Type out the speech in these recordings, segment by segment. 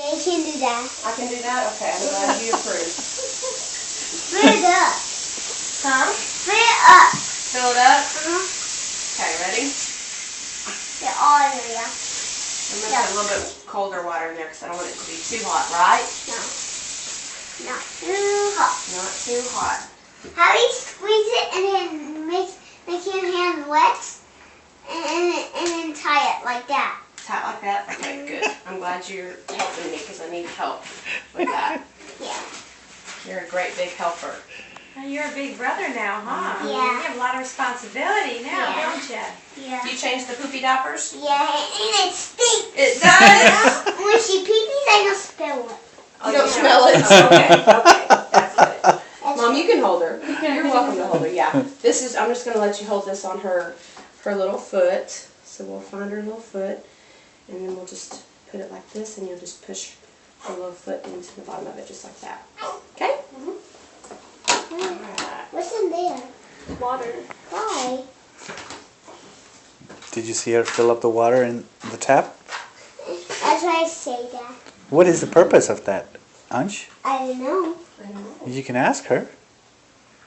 Yeah, you can do that. I can do that? Okay, I'm glad you approve. Fill it up. Huh? Fill it up. Fill it up? Okay, ready? Get all in there, yeah. I'm going to put a little bit colder water in there because I don't want it to be too hot, right? No. Not too hot. Not too hot. How do you squeeze it and then make your hand wet and then tie it like that? Tie it like that? Okay, good. I'm glad you're helping me because I need help with that. Yeah. You're a great big helper. Well, you're a big brother now, huh? Yeah. You have a lot of responsibility now, Yeah. don't you? Yeah. Do you change the poopy diapers? Yeah, and it stinks. It does? When she pee-pees, I don't spill it. You don't smell it? Okay, that's good. Mom, you can hold her. Okay. You're welcome to hold her, yeah. This is, I'm just going to let you hold this on her little foot. So we'll find her little foot, and then we'll just put it like this, and you'll just push her little foot into the bottom of it, just like that. Okay? What's in there? Water. Why? Did you see her fill up the water in the tap? That's why I say that. What is the purpose of that, Ansh? I don't know. You can ask her.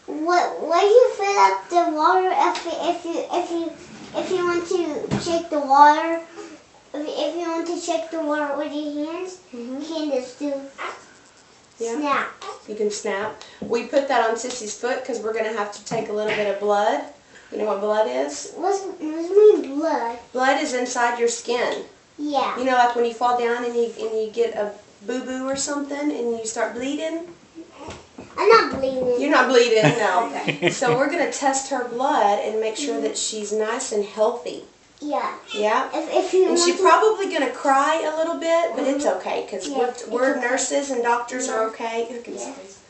What do you fill up the water if you want to shake the water? If you want to shake the water with your hands, you can just do snap. You can snap. We put that on Sissy's foot because we're going to have to take a little bit of blood. You know what blood is? What's mean blood? Blood is inside your skin. Yeah. You know, like when you fall down and you get a boo-boo or something and you start bleeding? I'm not bleeding. You're not bleeding? No. Okay. So we're going to test her blood and make sure that she's nice and healthy. Yeah. Yeah? If you And want she's to, probably going to cry a little bit, but it's okay because Yeah, we're it's okay. nurses and doctors are okay. Look at his face.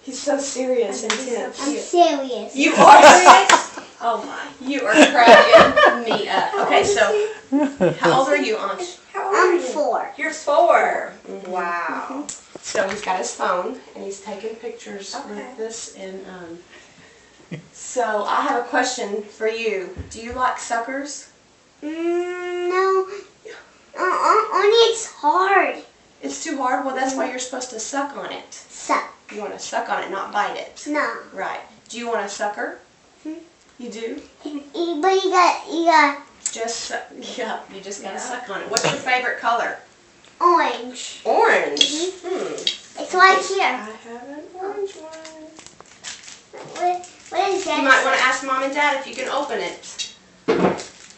He's so serious and intense. I'm serious. You are serious? Oh my. You are cracking me up. Okay, so how old are you, Ansh? I'm 4. You're 4. Wow. So he's got his phone and he's taking pictures Okay. with this. And so I have a question for you. Do you like suckers? No. Only it's hard. It's too hard? Well, that's why you're supposed to suck on it. Suck. You want to suck on it, not bite it. No. Right. Do you want a sucker? You do? But you got Just yeah, you just gotta suck on it. What's your favorite color? orange. Orange. It's right I here. have an orange one. What is that? You might want to ask Mom and Dad if you can open it.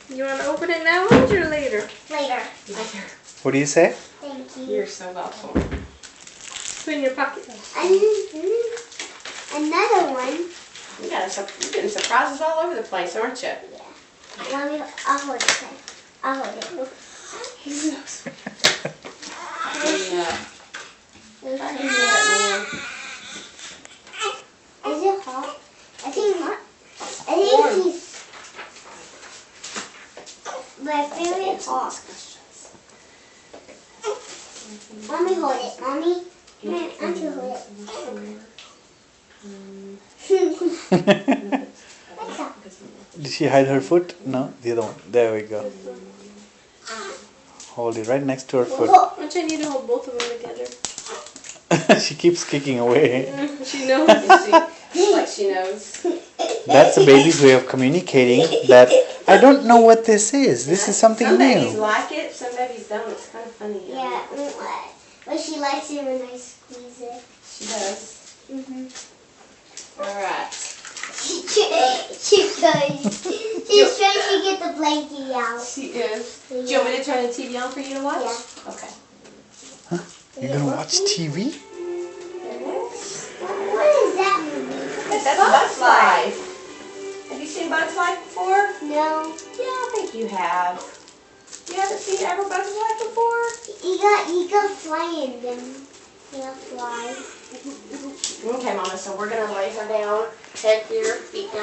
You want to open it now or later? Later. Later. What do you say? Thank you. You're so welcome. Put in your pocket. Another one. You're getting surprises all over the place, aren't you? Mommy, I'll hold it. I'll hold it. He's so sweet. Yeah. I can see it, man. Is it hot? I think he's my favorite hot. Mommy, hold it. Mommy, Auntie, hold it. Did she hide her foot? No, the other one. There we go. Hold it right next to her foot. Don't you need to hold both of them together? She keeps kicking away. She knows. Like she knows. That's a baby's way of communicating that I don't know what this is. This is something Some babies new. like it, some babies don't. It's kind of funny. Yeah, but she likes it when I squeeze it. She does. All right. She's trying to get the blanket out. She is. Do you want me to turn the TV on for you to watch? Yeah. Okay. You're gonna watch TV? What is that movie? That's Bug's Life. Have you seen Bug's Life before? No. Yeah, I think you have. You haven't seen ever Bug's Life before? You got flying them. You got fly. Okay, Mama, so we're going to lay her down, take your feet down.